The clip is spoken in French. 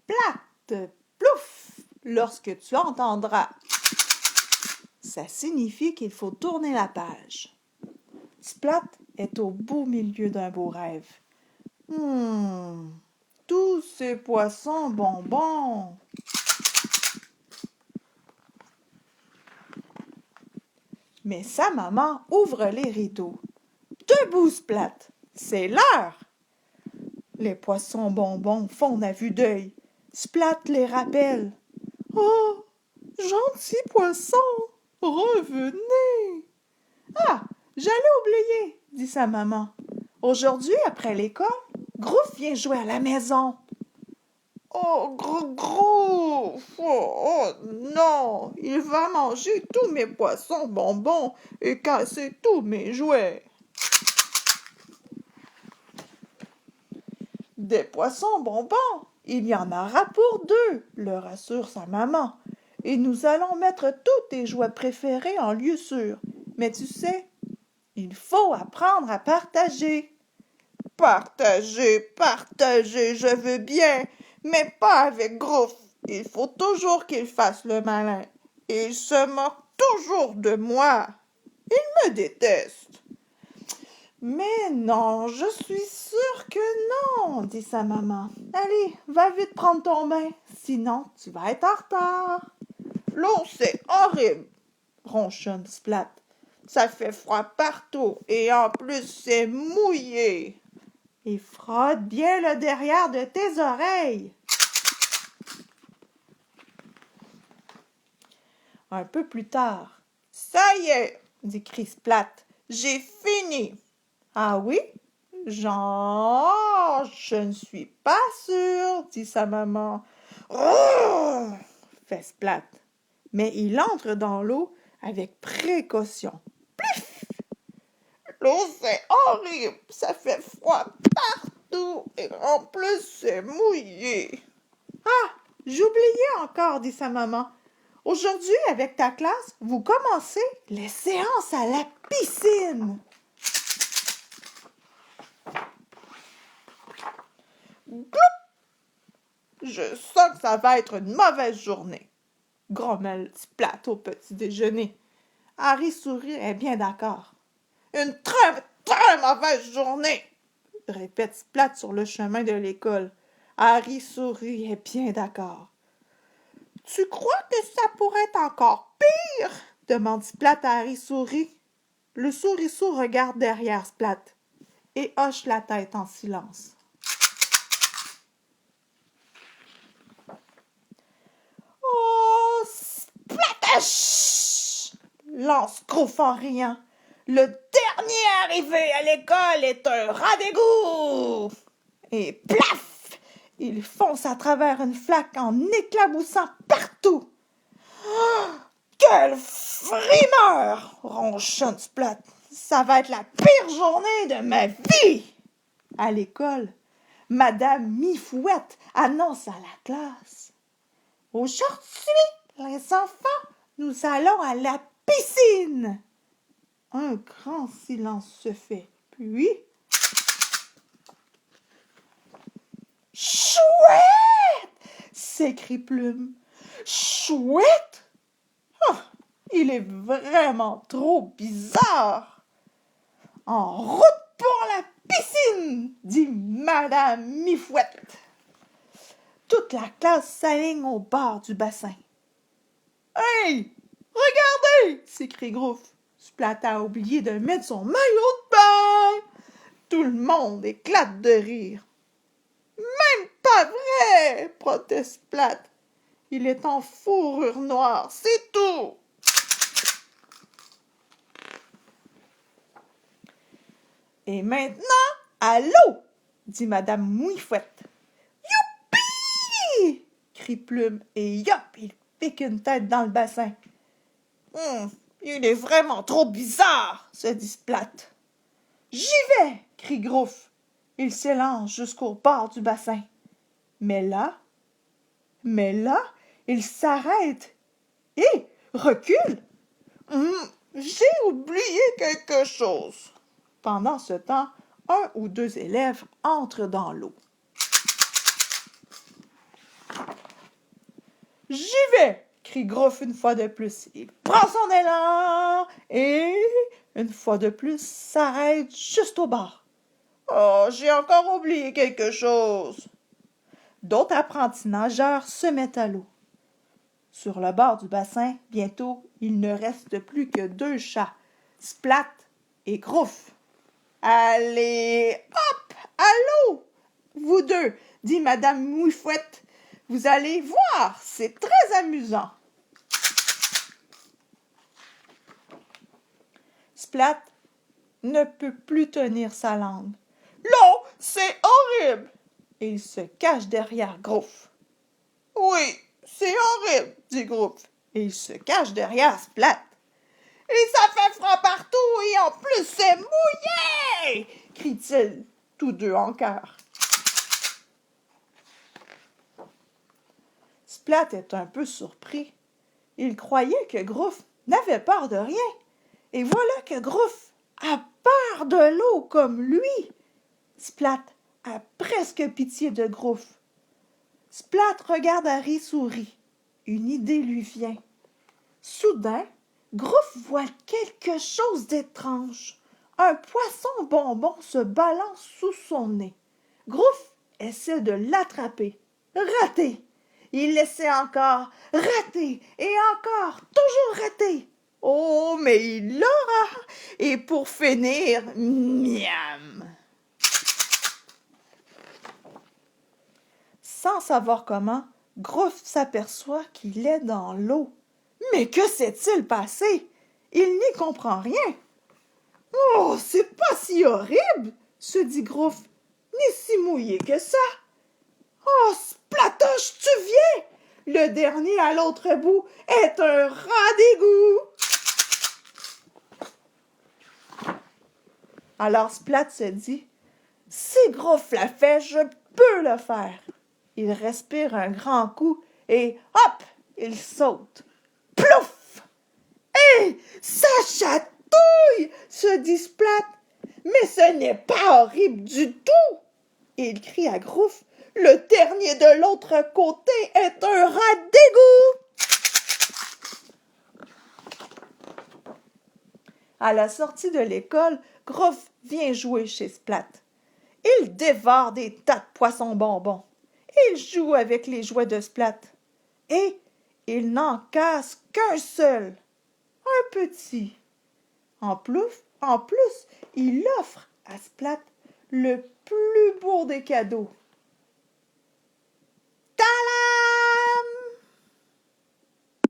Plate, plouf, lorsque tu entendras. Ça signifie qu'il faut tourner la page. Splat est au beau milieu d'un beau rêve. Tous ces poissons bonbons. Mais sa maman ouvre les rideaux. Debout, Splat, c'est l'heure. Les poissons bonbons fondent à vue d'œil. Splat les rappelle. Oh, gentil poisson, revenez. Ah, j'allais oublier, dit sa maman. Aujourd'hui, après l'école, Grouf vient jouer à la maison. Oh, Grouf! Oh, non! Il va manger tous mes poissons bonbons et casser tous mes jouets. Des poissons bonbons? Il y en aura pour deux, le rassure sa maman. Et nous allons mettre tous tes jouets préférés en lieu sûr. Mais tu sais, il faut apprendre à partager. Partager, je veux bien, mais pas avec Grouf. Il faut toujours qu'il fasse le malin. Il se moque toujours de moi. Il me déteste. Mais non, je suis sûre que non, dit sa maman. Allez, va vite prendre ton bain, sinon tu vas être en retard. L'eau, c'est horrible, ronchonne Splat. Ça fait froid partout et en plus c'est mouillé. Et frotte bien le derrière de tes oreilles. Un peu plus tard. Ça y est, dit Splat, j'ai fini. Ah oui? Genre, je ne suis pas sûre, dit sa maman. Oh! Fait Splat. Mais il entre dans l'eau avec précaution. Plif! L'eau, c'est horrible, ça fait froid partout et en plus, c'est mouillé. Ah, j'oubliais encore, dit sa maman. Aujourd'hui, avec ta classe, vous commencez les séances à la piscine. Gloup! Je sens que ça va être une mauvaise journée, grommelle Splat au petit déjeuner. Harry sourit est bien d'accord. Une très, très mauvaise journée, répète Splat sur le chemin de l'école. Harry sourit est bien d'accord. Tu crois que ça pourrait être encore pire? Demande Splat à Harry sourit. Le souriceau regarde derrière Splat et hoche la tête en silence. Oh, Splatache! Lance Grouf en riant. Le dernier arrivé à l'école est un rat d'égout! Et plaf! Il fonce à travers une flaque en éclaboussant partout. Oh, quelle frimeur! Ronchonne Splat. Ça va être la pire journée de ma vie! À l'école, Madame Mifouette annonce à la classe. Aujourd'hui, les enfants, nous allons à la piscine. Un grand silence se fait. Puis, chouette! S'écrie Plume. Chouette? Oh, il est vraiment trop bizarre. En route pour la piscine, dit Madame Mifouette. Toute la classe s'aligne au bord du bassin. Hey! Regardez! S'écrie Grouf. Splat a oublié de mettre son maillot de bain. Tout le monde éclate de rire. Même pas vrai! Proteste Splat. Il est en fourrure noire, c'est tout! Et maintenant, à l'eau! Dit Madame Mouifouette. Youpi! Crie Plume et yop, il pique une tête dans le bassin. Il est vraiment trop bizarre, se dit Splat. J'y vais! Crie Grouf. Il s'élance jusqu'au bord du bassin. Mais là, il s'arrête et recule. J'ai oublié quelque chose. Pendant ce temps, un ou deux élèves entrent dans l'eau. J'y vais! Crie Groff une fois de plus. Il prend son élan et, une fois de plus, s'arrête juste au bord. Oh, j'ai encore oublié quelque chose. D'autres apprentis nageurs se mettent à l'eau. Sur le bord du bassin, bientôt, il ne reste plus que 2 chats, Splat et Groff. Allez, hop, à l'eau, vous deux, dit Madame Mouifouette. Vous allez voir, c'est très amusant. Splat ne peut plus tenir sa langue. L'eau, c'est horrible! Et il se cache derrière Groff. Oui, c'est horrible, dit Groff. Et il se cache derrière Splat. Et ça fait froid partout et en plus c'est mouillé! Crient-ils tous deux en chœur. Splat est un peu surpris. Il croyait que Groff n'avait peur de rien. Et voilà que Groff a peur de l'eau comme lui. Splat a presque pitié de Groff. Splat regarde Harry sourit. Une idée lui vient. Soudain, Groff voit quelque chose d'étrange. Un poisson bonbon se balance sous son nez. Groff essaie de l'attraper. Raté! Il essaie encore. Raté! Et encore. Toujours raté! Oh, mais il l'aura! Et pour finir, miam! Sans savoir comment, Groff s'aperçoit qu'il est dans l'eau. Mais que s'est-il passé? Il n'y comprend rien. Oh, c'est pas si horrible, se dit Groff, ni si mouillé que ça. Oh, Splatoche, tu viens? Le dernier à l'autre bout est un rat d'égout. Alors Splat se dit, si Groff l'a fait, je peux le faire. Il respire un grand coup et hop, il saute. Plouf! Hé, ça chatouille, se dit Splat. Mais ce n'est pas horrible du tout. Et il crie à Groff, le dernier de l'autre côté est un rat d'égout. À la sortie de l'école, Groff vient jouer chez Splat. Il dévore des tas de poissons bonbons. Il joue avec les jouets de Splat. Et il n'en casse qu'un seul. Un petit. En plus, il offre à Splat le plus beau des cadeaux.